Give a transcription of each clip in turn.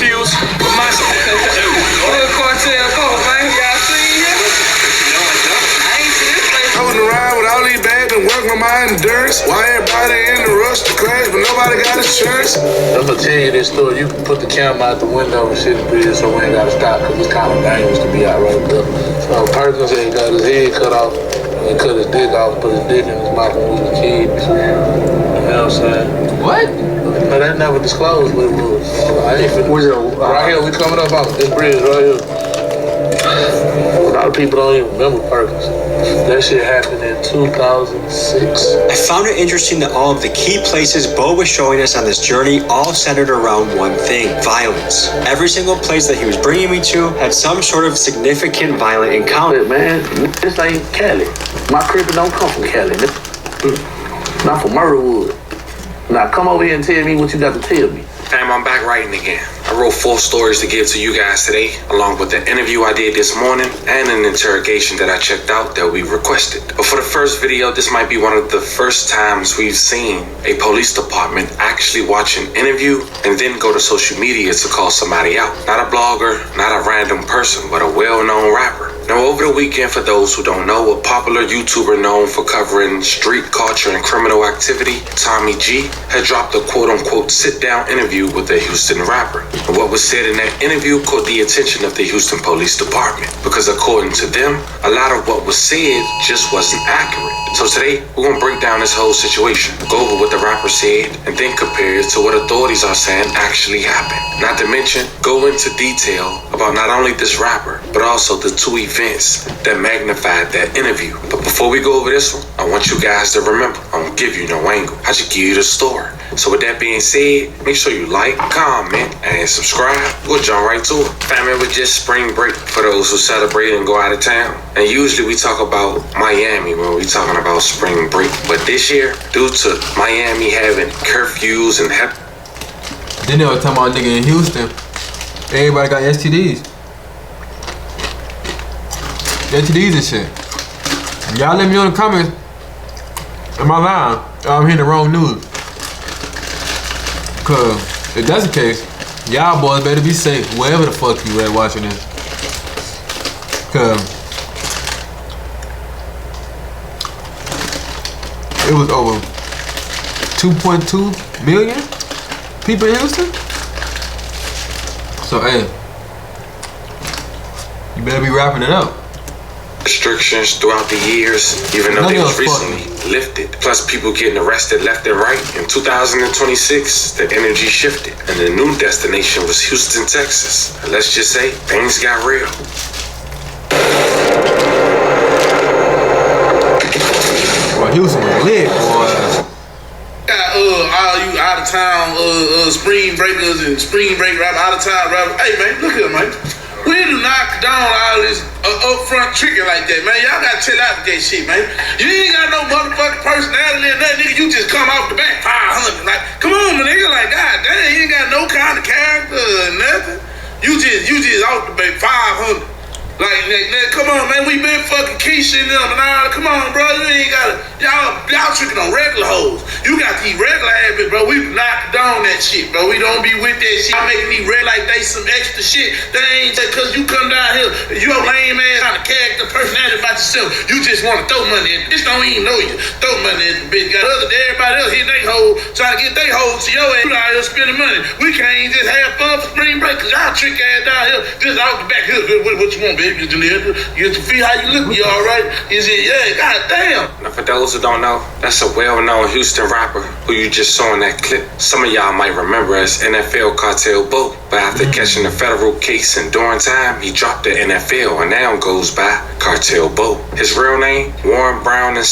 interviews with my Cartel Boat, man. Y'all seen him? I ain't seen this place. Holding around with all these bags and working on my endurance. Why everybody in the rush to crash, but nobody got insurance? I'm gonna tell you this story. You can put the camera out the window and shit the bridge so we ain't gotta stop because it's kind of dangerous to be out right there. So Perkins said he got his head cut off and cut his dick off, put his dick in his mouth when we was kids. You know what I'm saying? What? But that never disclosed what it was. I ain't finna. Right here, we coming up on this bridge right here. A lot of people don't even remember Perkins. That shit happened in 2006. I found it interesting that all of the key places Bo was showing us on this journey all centered around one thing: violence. Every single place that he was bringing me to had some sort of significant violent encounter. Man, this ain't Cali. My crippin' don't come from Cali. Not from Murderwood. Now come over here and tell me what you got to tell me. Fam, I'm back writing again. I wrote 4 stories to give to you guys today, along with the interview I did this morning and an interrogation that I checked out that we requested. But for the first video, this might be one of the first times we've seen a police department actually watch an interview and then go to social media to call somebody out. Not a blogger, not a random person, but a well-known rapper. Now, over the weekend, for those who don't know, a popular YouTuber known for covering street culture and criminal activity, Tommy G, had dropped a quote-unquote sit-down interview with a Houston rapper. And what was said in that interview caught the attention of the Houston Police Department, because according to them, a lot of what was said just wasn't accurate. So today, we're gonna break down this whole situation, go over what the rapper said, and then compare it to what authorities are saying actually happened. Not to mention, go into detail about not only this rapper, but also the 2 events that magnified that interview. But before we go over this one, I want you guys to remember, I don't give you no angle. I just give you the story. So with that being said, make sure you like, comment, and subscribe. We'll jump right to it. Family, it was just spring break for those who celebrate and go out of town. And usually we talk about Miami when we talking about spring break. But this year, due to Miami having curfews and Then they were talking about nigga in Houston. Everybody got STDs. STDs and shit. Y'all let me know in the comments. Am I lying? I'm hearing the wrong news. Cause if that's the case, y'all boys better be safe wherever the fuck you at watching this. Cause it was over 2.2 million people in Houston. So hey, you better be wrapping it up. Restrictions throughout the years, even though they was recently lifted. Plus people getting arrested left and right. In 2026, the energy shifted and the new destination was Houston, Texas. And let's just say things got real. Well, Houston was lit, boy. All you out of town spring breakers and spring break rappers, out of town rappers. Hey man, look here, man. We do not condone all this upfront tricking like that, man. Y'all gotta chill out with that shit, man. You ain't got no motherfucking personality or nothing, nigga. You just come off the back 500. Like, come on, man, nigga. Like, god damn, you ain't got no kind of character or nothing. You just off the back 500. Like, come on, man. We been fucking Keisha and them and all. Come on, bro. You ain't gotta. Y'all tricking on regular hoes. You got these regular habits, bro. We knocked down that shit, bro. We don't be with that shit. Y'all making me red like they some extra shit. They ain't just cause you come down here, you a lame ass kind of character, personality about yourself. You just want to throw money at bitch. Don't even know you. Throw money at the bitch. Got other than everybody else hitting they hoe, trying to get they hoe to your ass. You out here spending money. We can't even just have fun for spring break, cause y'all trick ass down here just out the back here. What you want, baby? You get to feel how you look. You all right? Is it? Yeah. God damn. Now, for those who don't know, that's a well-known Houston rapper who you just saw in that clip. Some of y'all might remember as NFL Cartel Bo, but after catching a federal case and during time, he dropped the NFL and now goes by Cartel Bo. His real name, Warren Brown II.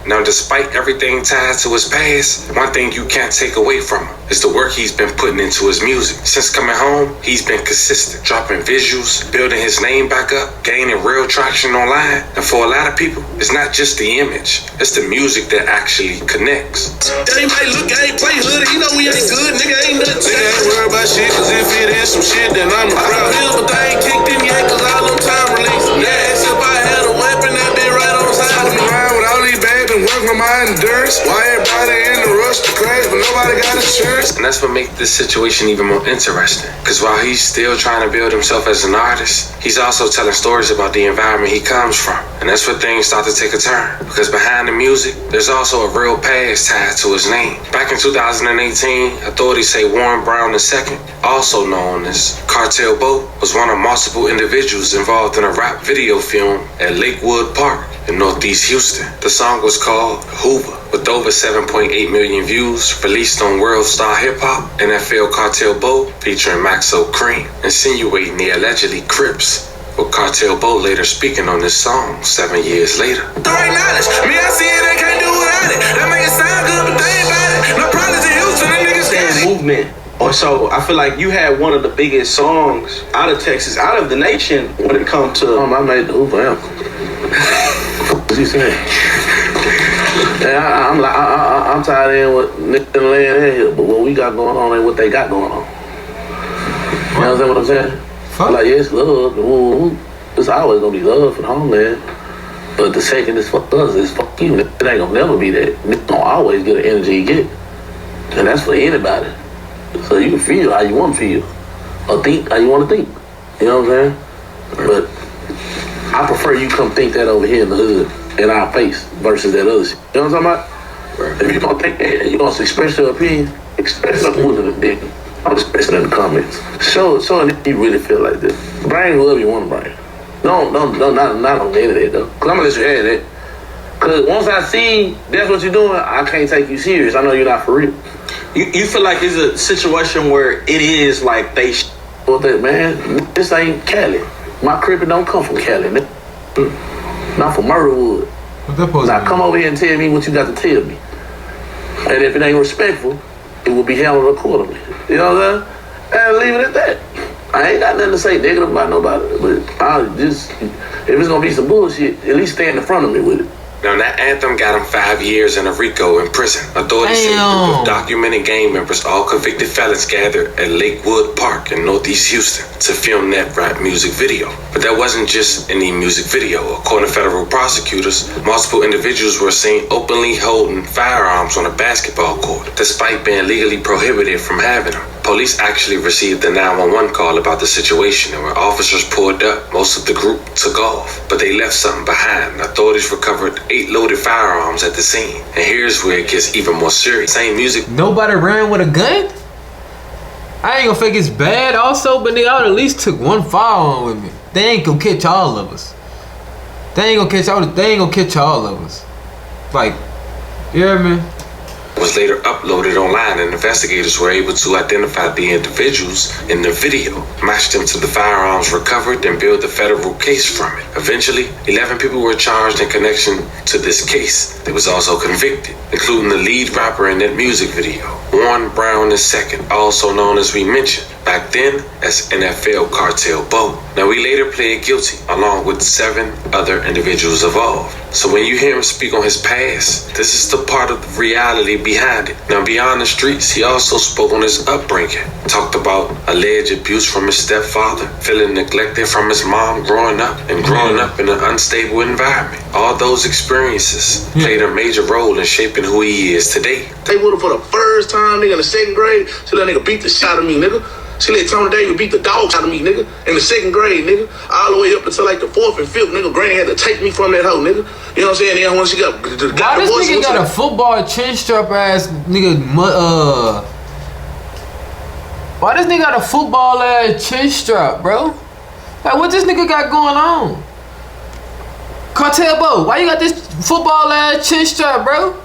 Now, despite everything tied to his past, one thing you can't take away from him is the work he's been putting into his music. Since coming home, he's been consistent, dropping visuals, building his name back up, gaining real traction online. And for a lot of people, it's not just the image, it's the music that actually connects. They might look, I ain't play hood, you know we ain't good, nigga ain't nothing. Nigga ain't worried about shit, cause if it is some shit, then I'm around here, but they ain't kicked in yet, cause all them time release. Yeah, except I had a weapon that been right on time. Around with all these bags and working on my endurance. Why everybody in the rush touch the grass, but nobody got insurance. And that's what makes this situation even more interesting. Because while he's still trying to build himself as an artist, he's also telling stories about the environment he comes from. And that's where things start to take a turn. Because behind the music, there's also a real past tied to his name. Back in 2018, authorities say Warren Brown II, also known as Cartel Bo, was one of multiple individuals involved in a rap video film at Lakewood Park in Northeast Houston. The song was called Hoover, with over 7.8 million views, released on World Star Hip Hop. NFL Cartel Bo, featuring Maxo Cream, insinuating the allegedly Crips, with Cartel Bo later speaking on this song 7 years later. Right knowledge, me I see it, they can't do without it. That make it sound good, but they ain't about it. No problems in Houston, them niggas got it. Movement. Or so I feel like you had one of the biggest songs out of Texas, out of the nation, when it comes to. I made the Hoover anthem. What you saying? Yeah, I'm tired of what niggas laying in here, but what we got going on ain't what they got going on. You understand what I'm saying? Like, yeah, it's love. Ooh, it's always gonna be love for the homeland. But the second it's fuck us, it's fuck you. It ain't gonna never be that. Niggas don't always get the energy you get. And that's for anybody. So you can feel how you want to feel. Or think how you want to think. You know what I'm saying? But I prefer you come think that over here in the hood, in our face, versus that other shit. You know what I'm talking about? If you don't think that, you want to express your opinion, express something with the dick. I'm expressing in the comments. Show if you really feel like this. Bring whoever you want to bring. No, not on the internet though. Cause I'm gonna let you have that. Cause once I see that's what you're doing, I can't take you serious. I know you're not for real. You feel like it's a situation where it is like they. Well, that man, this ain't Cali. My crippin' don't come from Cali. Not from Murderwood. Now come over here and tell me what you got to tell me. And if it ain't respectful, it will be handled accordingly. You know what I'm saying? And leave it at that. I ain't got nothing to say negative about nobody, but I'll just, if it's gonna be some bullshit, at least stand in front of me with it. Now that anthem got him 5 years in a RICO in prison. Authorities say a group of documented gang members, all convicted felons, gathered at Lakewood Park in Northeast Houston to film that rap music video. But that wasn't just any music video. According to federal prosecutors, multiple individuals were seen openly holding firearms on a basketball court, despite being legally prohibited from having them. Police actually received a 911 call about the situation, and when officers pulled up, most of the group took off, but they left something behind. Authorities recovered 8 loaded firearms at the scene. And here's where it gets even more serious. Same music. Nobody ran with a gun? I ain't gonna fake it's bad also, but nigga, I at least took one firearm with me. They ain't gonna catch all of us. They ain't gonna catch all of us. Like, you hear me? Was later uploaded online, and investigators were able to identify the individuals in the video, match them to the firearms recovered, and build a federal case from it. Eventually, 11 people were charged in connection to this case. They was also convicted, including the lead rapper in that music video, Warren Brown II, also known, as we mentioned back then, as NFL Cartel Bo. Now, he later pleaded guilty, along with 7 other individuals involved. So when you hear him speak on his past, this is the part of the reality behind it. Now, beyond the streets, he also spoke on his upbringing, talked about alleged abuse from his stepfather, feeling neglected from his mom growing up, and growing up in an unstable environment. All those experiences played a major role in shaping who he is today. They with him for the first time, nigga, in the 2nd grade. So that nigga beat the shit out of me, nigga. She let Tony Davis beat the dogs out of me, nigga, in the 2nd grade, nigga. All the way up until like the 4th and 5th, nigga. Granny had to take me from that hoe, nigga. You know what I'm saying? Then when she got Why this nigga got a football chin strap ass nigga? Why this nigga got a football ass chin strap, bro? Like, what this nigga got going on? Cartel Bo, why you got this football ass chin strap, bro?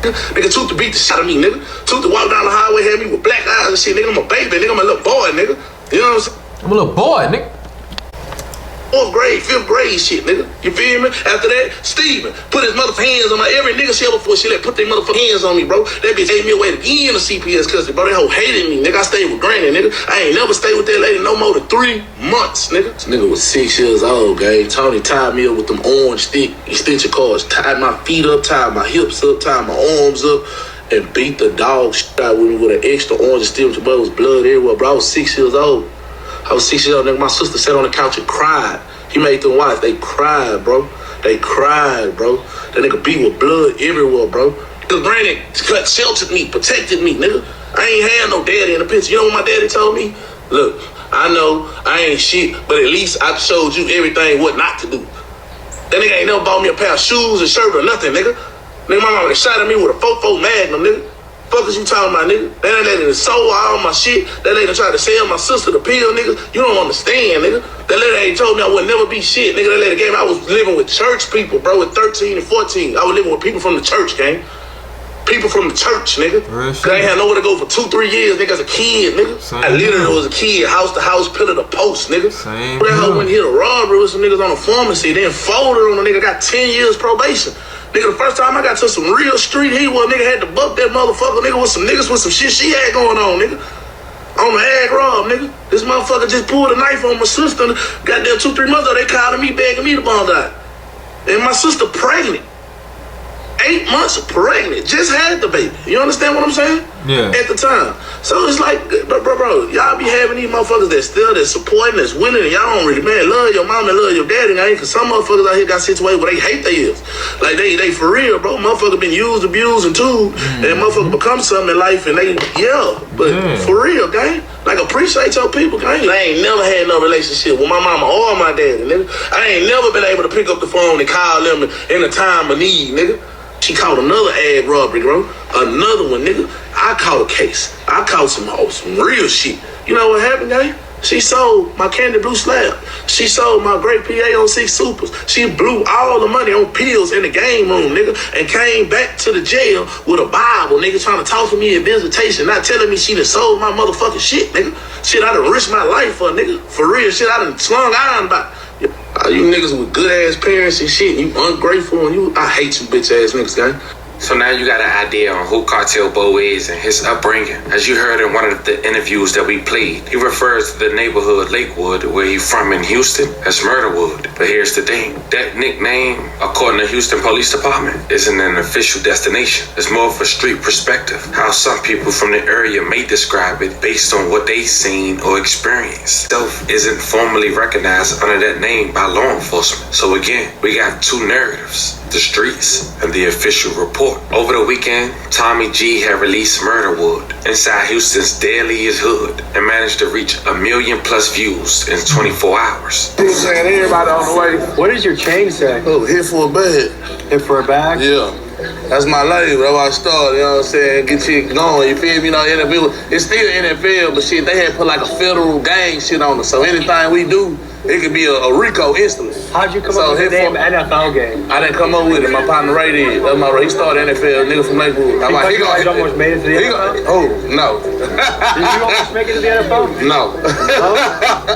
Nigga, Toot to beat the shit out of me, nigga. Toot to walk down the highway, had me with black eyes and shit, nigga. I'm a baby, nigga. I'm a little boy, nigga. You know what I'm saying? I'm a little boy, nigga. 4th grade, 5th grade shit, nigga. You feel me? After that, Steven put his motherfucking hands on my every nigga she ever before she let put their motherfucking hands on me, bro. That bitch gave me away again to CPS custody, bro. That hoe hated me, nigga. I stayed with Granny, nigga. I ain't never stayed with that lady no more than 3 months, nigga. This nigga was 6 years old, gang. Tony tied me up with them orange stick extension cords. Tied my feet up, tied my hips up, tied my arms up, and beat the dog shit out with me with an extra orange stick, but it was blood everywhere, bro. I was 6 years old. I was 6 years old, nigga. My sister sat on the couch and cried. He made them watch. They cried, bro. They cried, bro. That nigga beat with blood everywhere, bro. His granny sheltered me, protected me, nigga. I ain't had no daddy in the picture. You know what my daddy told me? Look, I know I ain't shit, but at least I showed you everything what not to do. That nigga ain't never bought me a pair of shoes and shirt or nothing, nigga. Nigga, my mama shot at me with a 4-4 Magnum, nigga. Fuck is you talking about, nigga? That lady that sold all my shit. That lady tried to sell my sister the pill, nigga. You don't understand, nigga. That lady ain't told me I would never be shit, nigga. That lady gave me, I was living with church people, bro, at 13 and 14. I was living with people from the church, gang. People from the church, nigga. Cause I ain't had nowhere to go for 2-3 years, nigga, as a kid, nigga. I literally was a kid, house to house, pillar to post, nigga. That hoe went hit a robbery with some niggas on the pharmacy, then folded on a nigga, got 10 years probation. Nigga, the first time I got to some real street heat, well, nigga had to buck that motherfucker, nigga, with some niggas with some shit she had going on, nigga. On the ag rob, nigga. This motherfucker just pulled a knife on my sister. Goddamn 2-3 months ago, they called me, begging me to bond out. And my sister pregnant. 8 months pregnant, just had the baby. You understand what I'm saying? Yeah. At the time. So it's like, bro, y'all be having these motherfuckers that supporting, that's winning, and y'all don't really, man, love your mom and love your daddy, man. Cause some motherfuckers out here got situated where they hate their ears. Like they for real, bro. Motherfucker been used, abused, and too, and motherfucker become something in life, and they, for real, gang. Like, appreciate your people, gang. I ain't never had no relationship with my mama or my daddy, nigga. I ain't never been able to pick up the phone and call them in a time of need, nigga. She caught another ag robbery, bro. Another one, nigga. I caught a case. I caught some real shit. You know what happened, gang? She sold my Candy Blue Slab. She sold my Great PA on 6 Supers. She blew all the money on pills in the game room, nigga, and came back to the jail with a Bible, nigga, trying to talk to me in visitation, not telling me she done sold my motherfucking shit, nigga. Shit, I done risked my life for, nigga. For real, shit, I done slung iron about. You niggas with good ass parents and shit, you ungrateful, and I hate you bitch ass niggas, gang. So now you got an idea on who Cartel Bo is and his upbringing. As you heard in one of the interviews that we played, he refers to the neighborhood Lakewood, where he's from in Houston, as Murderwood. But here's the thing, that nickname, according to Houston Police Department, isn't an official destination. It's more of a street perspective, how some people from the area may describe it based on what they've seen or experienced. Self isn't formally recognized under that name by law enforcement. So again, we got two narratives, the streets and the official report. Over the weekend, Tommy G had released Murderwood inside Houston's deadliest hood and managed to reach 1 million+ views in 24 hours. I'm saying, everybody on the way. What does your chain say? Oh, hit for a bag. Hit for a bag? Yeah. That's my label. That's why I started, you know what I'm saying? Get you going, you feel me? You know, NFL, it's still NFL, but shit, they had put like a federal gang shit on it. So anything we do, it could be a RICO instantly. How'd you come up with the name NFL game? I didn't come up with it. My partner Ray did. That's my Ray. He started NFL, nigga from Lakewood. You almost made it to the NFL? Oh, no. Did you almost make it to the NFL? No.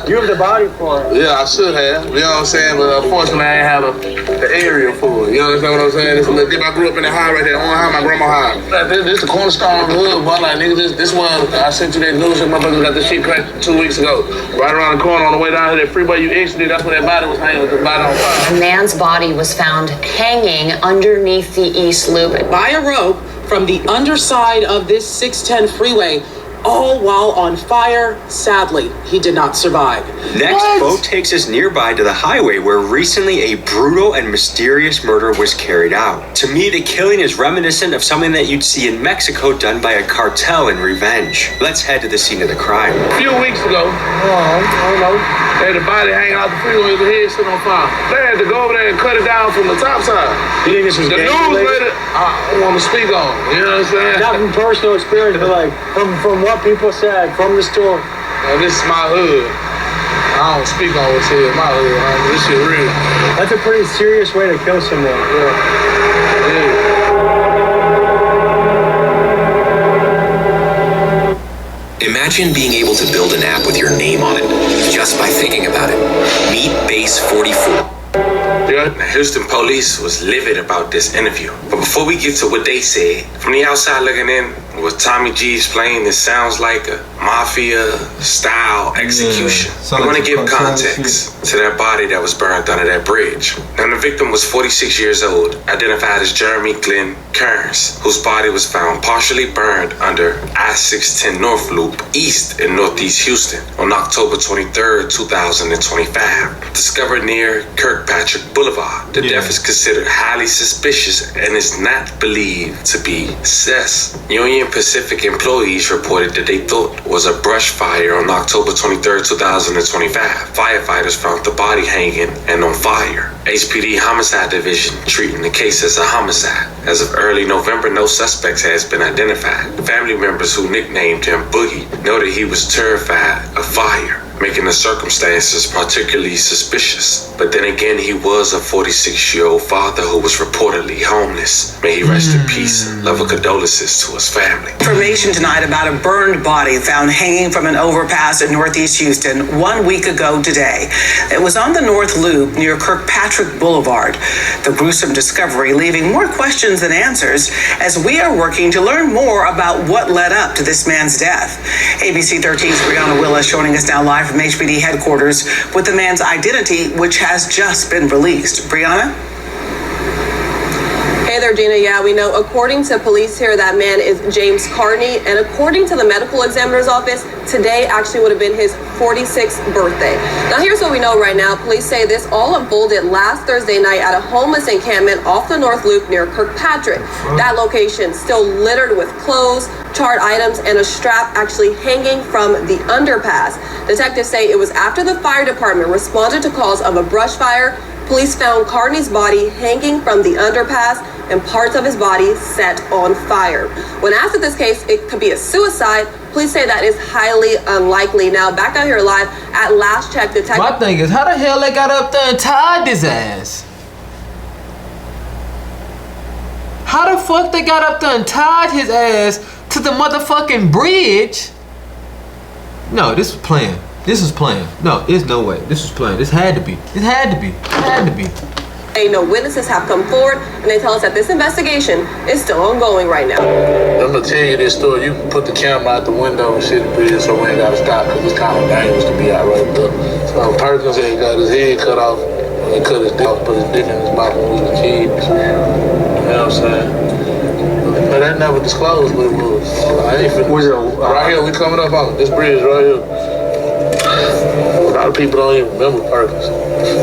You have the body for it. Yeah, I should have. You know what I'm saying? But unfortunately, I ain't have the area for it. You understand what I'm saying? This a little dip. I grew up in the high right there. On high, my grandma high. This the cornerstone of the hood, boy. Like, nigga, this one, I sent you that news and my brother got this shit cracked 2 weeks ago. Right around the corner on the way down here, that freeway you exited, that's where that body was hanging with the body on fire. A man's body was found hanging underneath the East Loop by a rope from the underside of this 610 freeway, all while on fire. Sadly, he did not survive. Next, Bo takes us nearby to the highway where recently a brutal and mysterious murder was carried out. To me, the killing is reminiscent of something that you'd see in Mexico done by a cartel in revenge. Let's head to the scene of the crime. A few weeks ago, I don't know, they had the body hanging out the freeway with the head sitting on fire. They had to go over there and cut it down from the top side. You think this was the news later, I don't want to speak on it. You know what I'm saying? Not from personal experience, but like from what people said from the store. This is my hood. I don't speak on what's here in my hood, man. This shit real. That's a pretty serious way to kill someone. Yeah. Imagine being able to build an app with your name on it just by thinking about it. Meet Base 44. Now, Houston police was livid about this interview. But before we get to what they said, from the outside looking in, What Tommy G explained, it sounds like a mafia-style execution. sound I want to like give some cartel context to that body that was burned under that bridge. Now, the victim was 46 years old, identified as Jeremy Glenn Kearns, whose body was found partially burned under I-610 North Loop East in Northeast Houston on October 23rd, 2025. Discovered near Kirkpatrick Boulevard. The death is considered highly suspicious and is not believed to be cess. Union Pacific employees reported that they thought was a brush fire on October 23rd, 2025. Firefighters found the body hanging and on fire. HPD Homicide Division treating the case as a homicide. As of early November, no suspects has been identified. Family members who nicknamed him Boogie noted he was terrified of fire, making the circumstances particularly suspicious. But then again, he was a 46-year-old father who was reportedly homeless. May he rest in peace. Love and condolences to his family. Information tonight about a burned body found hanging from an overpass in Northeast Houston 1 week ago today. It was on the North Loop near Kirkpatrick Boulevard. The gruesome discovery leaving more questions than answers as we are working to learn more about what led up to this man's death. ABC 13's Brianna Willis joining us now live from HPD headquarters with the man's identity, which has just been released. Brianna? Hey there, Gina. Yeah, we know, according to police here, that man is James Carney. And according to the medical examiner's office, today actually would have been his 46th birthday. Now, here's what we know right now. Police say this all unfolded last Thursday night at a homeless encampment off the North Loop near Kirkpatrick. That location still littered with clothes, charred items, and a strap actually hanging from the underpass. Detectives say it was after the fire department responded to calls of a brush fire. Police found Carney's body hanging from the underpass and parts of his body set on fire. When asked if this case it could be a suicide, police say that is highly unlikely. Now, back out here live, at last check, detectives... My thing is, how the hell they got up there and tied his ass? How the fuck they got up there and tied his ass to the motherfucking bridge? No, this was planned. This was planned. No, there's no way. This was planned. This had to be. It had to be. It had to be. No witnesses have come forward, and they tell us that this investigation is still ongoing right now. I'm gonna tell you this story. You can put the camera out the window and shit the bridge so we ain't gotta stop because it's kind of dangerous to be out right there. So Perkins had got his head cut off and he cut his dick off, put his dick in his mouth when we was kids. You know what I'm saying? But that never disclosed what it was. I ain't finna. Right here, we coming up on this bridge right here. A lot of people don't even remember Perkins.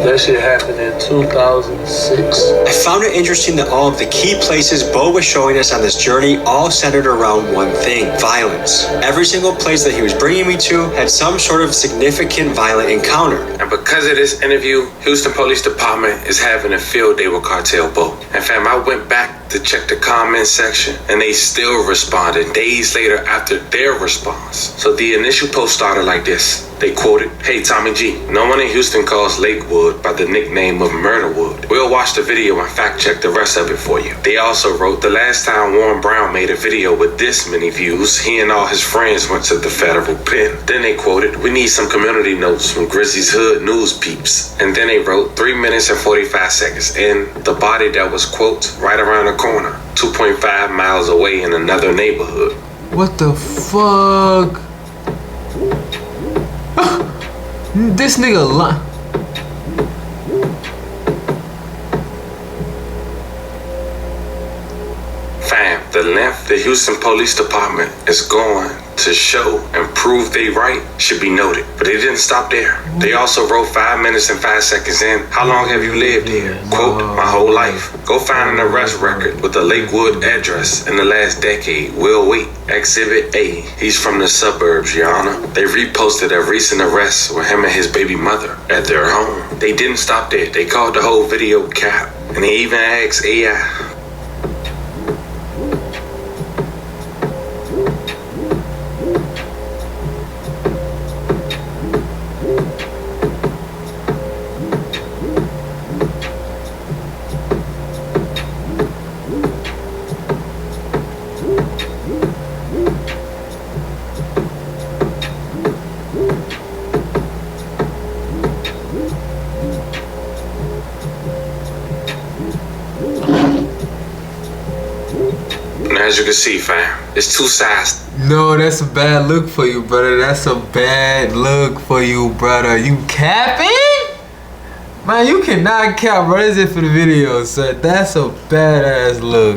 That shit happened in 2006. I found it interesting that all of the key places Bo was showing us on this journey all centered around one thing: violence. Every single place that he was bringing me to had some sort of significant violent encounter. And because of this interview, Houston Police Department is having a field day with Cartel Bo. And fam, I went back to check the comment section and they still responded days later after their response. So the initial post started like this. They quoted, "Hey Tommy G, no one in Houston calls Lakewood by the nickname of Murderwood. We'll watch the video and fact check the rest of it for you." They also wrote, "The last time Warren Brown made a video with this many views, he and all his friends went to the federal pen." Then they quoted, "We need some community notes from Grizzly's Hood news peeps." And then they wrote, 3 minutes and 45 seconds in, the body that was, quote, right around the corner, 2.5 miles away in another neighborhood. What the fuck? This nigga lying. Fam, the length the Houston Police Department is going to show and prove they right should be noted. But they didn't stop there. They also wrote 5 minutes and 5 seconds in, "How long have you lived here?" Quote, "My whole life." Go find an arrest record with the Lakewood address in the last decade. We'll wait. Exhibit A. He's from the suburbs, Your Honor. They reposted a recent arrest with him and his baby mother at their home. They didn't stop there. They called the whole video cap. And they even asked AI. you can see, fam. It's two sides. No, that's a bad look for you, brother. That's a bad look for you, brother. You capping? Man, you cannot cap, bro. That's it for the video, sir. That's a badass look.